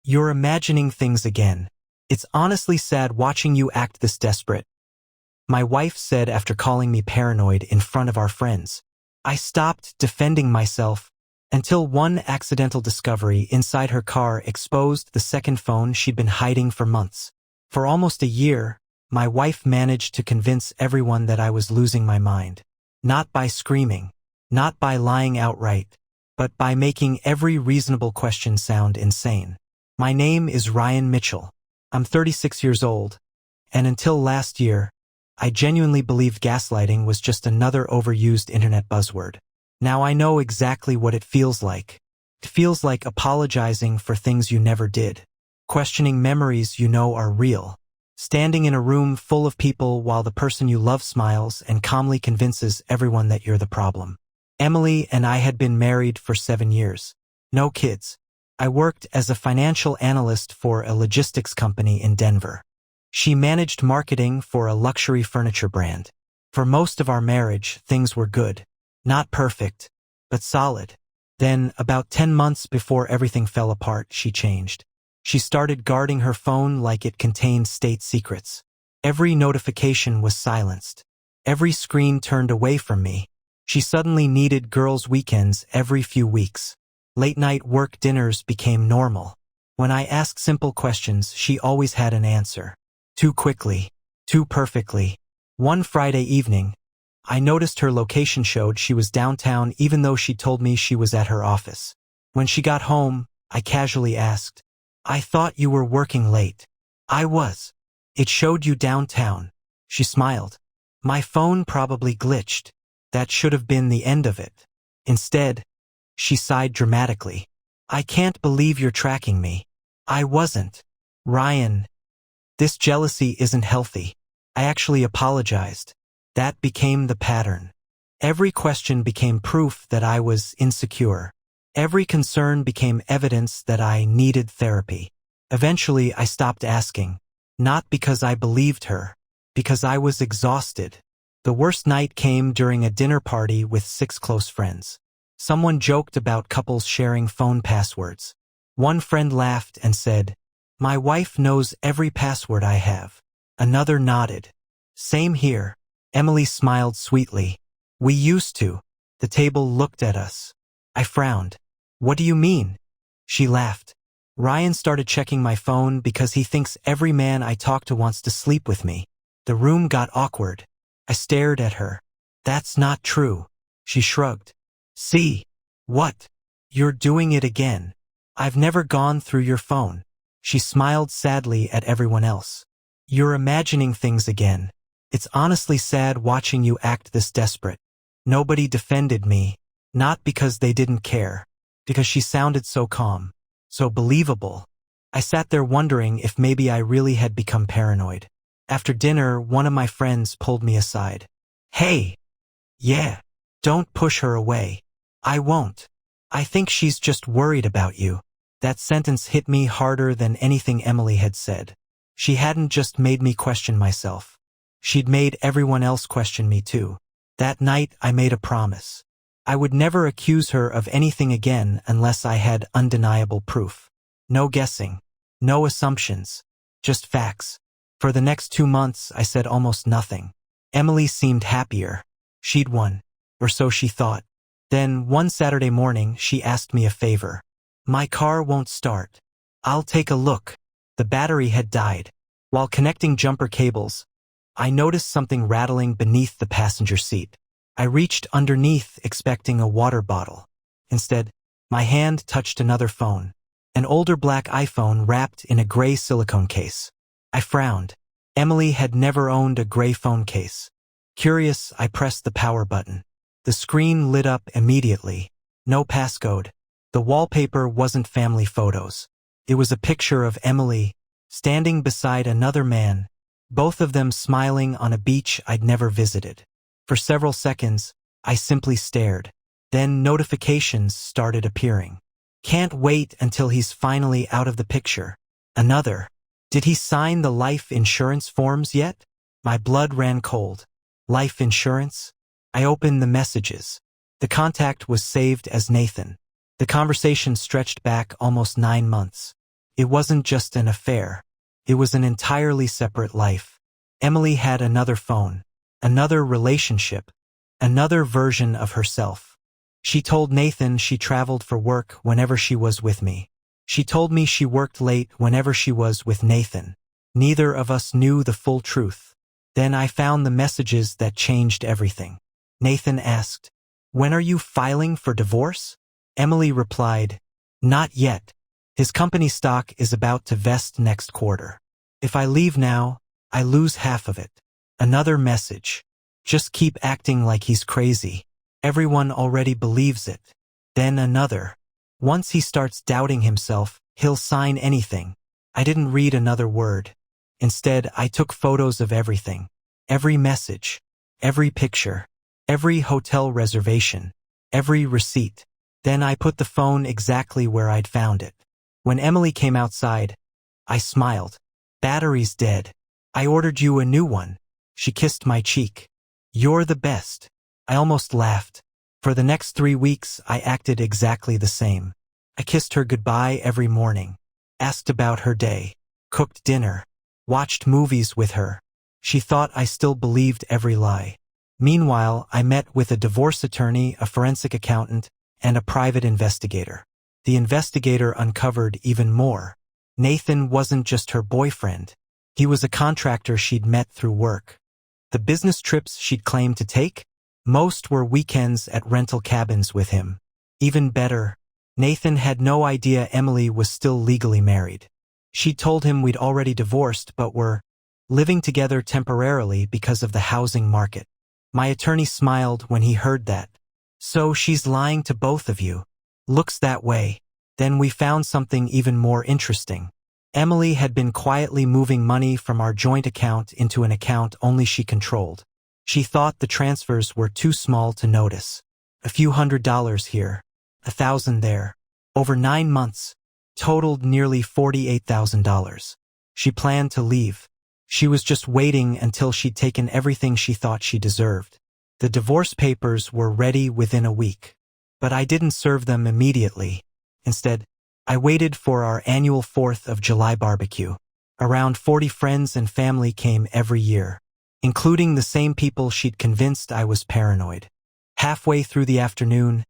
You're imagining things again. It's honestly sad watching you act this desperate. My wife said after calling me paranoid in front of our friends. I stopped defending myself until one accidental discovery inside her car exposed the second phone she'd been hiding for months. For almost a year, my wife managed to convince everyone that I was losing my mind. Not by screaming, not by lying outright, but by making every reasonable question sound insane. My name is Ryan Mitchell. I'm 36 years old, and until last year, I genuinely believed gaslighting was just another overused internet buzzword. Now I know exactly what it feels like. It feels like apologizing for things you never did, questioning memories you know are real, standing in a room full of people while the person you love smiles and calmly convinces everyone that you're the problem. Emily and I had been married for 7 years. No kids. I worked as a financial analyst for a logistics company in Denver. She managed marketing for a luxury furniture brand. For most of our marriage, things were good. Not perfect, but solid. Then, about 10 months before everything fell apart, she changed. She started guarding her phone like it contained state secrets. Every notification was silenced. Every screen turned away from me. She suddenly needed girls' weekends every few weeks. Late-night work dinners became normal. When I asked simple questions, she always had an answer. Too quickly. Too perfectly. One Friday evening, I noticed her location showed she was downtown even though she told me she was at her office. When she got home, I casually asked, "I thought you were working late." "I was. It showed you downtown." She smiled. "My phone probably glitched. That should have been the end of it." Instead, she sighed dramatically. "I can't believe you're tracking me." "I wasn't. Ryan. This jealousy isn't healthy." I actually apologized. That became the pattern. Every question became proof that I was insecure. Every concern became evidence that I needed therapy. Eventually, I stopped asking. Not because I believed her, because I was exhausted. The worst night came during a dinner party with 6 close friends. Someone joked about couples sharing phone passwords. One friend laughed and said, "My wife knows every password I have." Another nodded. "Same here." Emily smiled sweetly. "We used to." The table looked at us. I frowned. "What do you mean?" She laughed. "Ryan started checking my phone because he thinks every man I talk to wants to sleep with me." The room got awkward. I stared at her. "That's not true." She shrugged. "See? What? You're doing it again. I've never gone through your phone." She smiled sadly at everyone else. "You're imagining things again. It's honestly sad watching you act this desperate." Nobody defended me, not because they didn't care, because she sounded so calm, so believable. I sat there wondering if maybe I really had become paranoid. After dinner, one of my friends pulled me aside. "Hey. Yeah. Don't push her away." "I won't. I think she's just worried about you." That sentence hit me harder than anything Emily had said. She hadn't just made me question myself. She'd made everyone else question me too. That night, I made a promise. I would never accuse her of anything again unless I had undeniable proof. No guessing. No assumptions. Just facts. For the next 2 months, I said almost nothing. Emily seemed happier. She'd won. Or so she thought. Then, one Saturday morning, she asked me a favor. "My car won't start." "I'll take a look." The battery had died. While connecting jumper cables, I noticed something rattling beneath the passenger seat. I reached underneath expecting a water bottle. Instead, my hand touched another phone. An older black iPhone wrapped in a gray silicone case. I frowned. Emily had never owned a gray phone case. Curious, I pressed the power button. The screen lit up immediately. No passcode. The wallpaper wasn't family photos. It was a picture of Emily, standing beside another man, both of them smiling on a beach I'd never visited. For several seconds, I simply stared. Then notifications started appearing. "Can't wait until he's finally out of the picture." Another. "Did he sign the life insurance forms yet?" My blood ran cold. Life insurance? I opened the messages. The contact was saved as Nathan. The conversation stretched back almost 9 months. It wasn't just an affair. It was an entirely separate life. Emily had another phone, another relationship, another version of herself. She told Nathan she traveled for work whenever she was with me. She told me she worked late whenever she was with Nathan. Neither of us knew the full truth. Then I found the messages that changed everything. Nathan asked, "When are you filing for divorce?" Emily replied, "Not yet. His company stock is about to vest next quarter. If I leave now, I lose half of it." Another message. "Just keep acting like he's crazy. Everyone already believes it." Then another. "Once he starts doubting himself, he'll sign anything." I didn't read another word. Instead, I took photos of everything. Every message. Every picture. Every hotel reservation. Every receipt. Then I put the phone exactly where I'd found it. When Emily came outside, I smiled. "Battery's dead. I ordered you a new one." She kissed my cheek. "You're the best." I almost laughed. For the next 3 weeks, I acted exactly the same. I kissed her goodbye every morning, asked about her day, cooked dinner, watched movies with her. She thought I still believed every lie. Meanwhile, I met with a divorce attorney, a forensic accountant, and a private investigator. The investigator uncovered even more. Nathan wasn't just her boyfriend. He was a contractor she'd met through work. The business trips she'd claimed to take? Most were weekends at rental cabins with him. Even better, Nathan had no idea Emily was still legally married. She told him we'd already divorced but were living together temporarily because of the housing market. My attorney smiled when he heard that. "So she's lying to both of you." "Looks that way." Then we found something even more interesting. Emily had been quietly moving money from our joint account into an account only she controlled. She thought the transfers were too small to notice. A few $100s here, 1,000 there. Over 9 months, totaled nearly $48,000. She planned to leave. She was just waiting until she'd taken everything she thought she deserved. The divorce papers were ready within a week. But I didn't serve them immediately. Instead, I waited for our annual 4th of July barbecue. Around 40 friends and family came every year, including the same people she'd convinced I was paranoid. Halfway through the afternoon,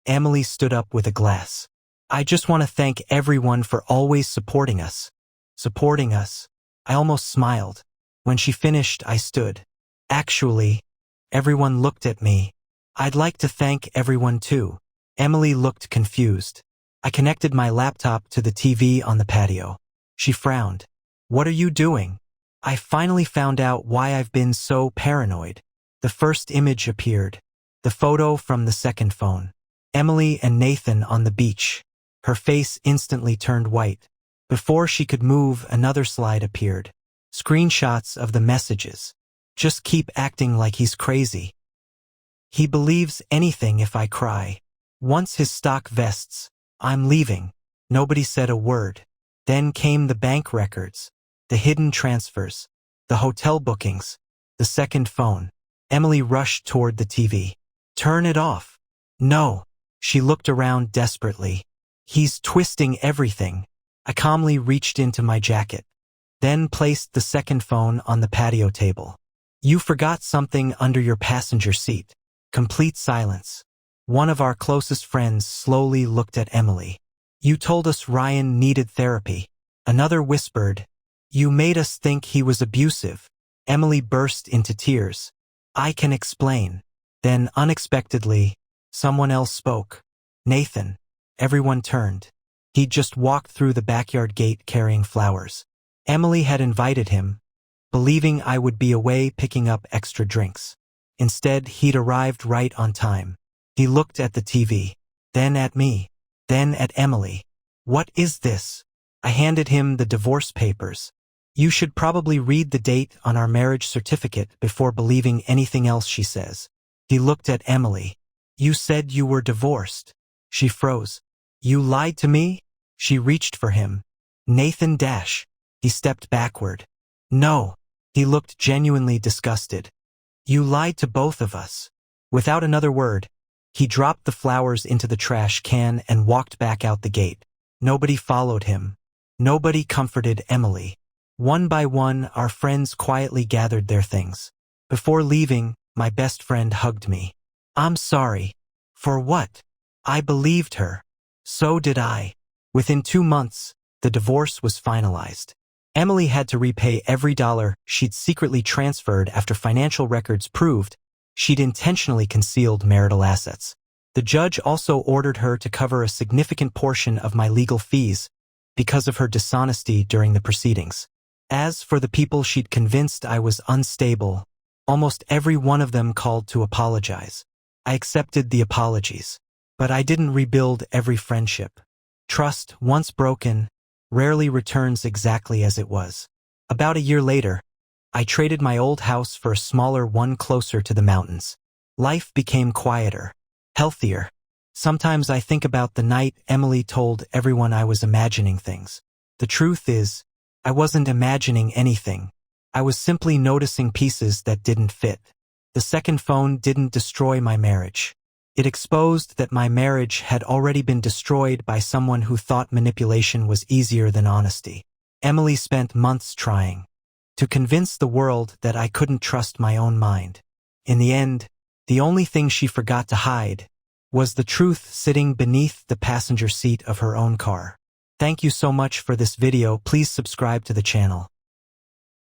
Emily stood up with a glass. "I just want to thank everyone for always supporting us." Supporting us. I almost smiled. When she finished, I stood. "Actually," everyone looked at me. "I'd like to thank everyone too." Emily looked confused. I connected my laptop to the TV on the patio. She frowned. "What are you doing?" "I finally found out why I've been so paranoid." The first image appeared. The photo from the second phone. Emily and Nathan on the beach. Her face instantly turned white. Before she could move, another slide appeared. Screenshots of the messages. "Just keep acting like he's crazy. He believes anything if I cry. Once his stock vests, I'm leaving." Nobody said a word. Then came the bank records, the hidden transfers, the hotel bookings, the second phone. Emily rushed toward the TV. "Turn it off." "No." She looked around desperately. "He's twisting everything." I calmly reached into my jacket, then placed the second phone on the patio table. "You forgot something under your passenger seat." Complete silence. One of our closest friends slowly looked at Emily. "You told us Ryan needed therapy." Another whispered, "You made us think he was abusive." Emily burst into tears. "I can explain." Then, unexpectedly, someone else spoke. "Nathan." Everyone turned. He'd just walked through the backyard gate carrying flowers. Emily had invited him, believing I would be away picking up extra drinks. Instead, he'd arrived right on time. He looked at the TV, then at me, then at Emily. "What is this?" I handed him the divorce papers. "You should probably read the date on our marriage certificate before believing anything else she says." He looked at Emily. "You said you were divorced." She froze. "You lied to me?" She reached for him. "Nathan Dash." He stepped backward. "No." He looked genuinely disgusted. "You lied to both of us." Without another word, he dropped the flowers into the trash can and walked back out the gate. Nobody followed him. Nobody comforted Emily. One by one, our friends quietly gathered their things. Before leaving, my best friend hugged me. "I'm sorry." "For what?" I believed her. So did I. Within 2 months, the divorce was finalized. Emily had to repay every dollar she'd secretly transferred after financial records proved she'd intentionally concealed marital assets. The judge also ordered her to cover a significant portion of my legal fees because of her dishonesty during the proceedings. As for the people she'd convinced I was unstable, almost every one of them called to apologize. I accepted the apologies, but I didn't rebuild every friendship. Trust, once broken, rarely returns exactly as it was. About a year later, I traded my old house for a smaller one closer to the mountains. Life became quieter, healthier. Sometimes I think about the night Emily told everyone I was imagining things. The truth is, I wasn't imagining anything. I was simply noticing pieces that didn't fit. The second phone didn't destroy my marriage. It exposed that my marriage had already been destroyed by someone who thought manipulation was easier than honesty. Emily spent months trying to convince the world that I couldn't trust my own mind. In the end, the only thing she forgot to hide was the truth sitting beneath the passenger seat of her own car. Thank you so much for this video. Please subscribe to the channel.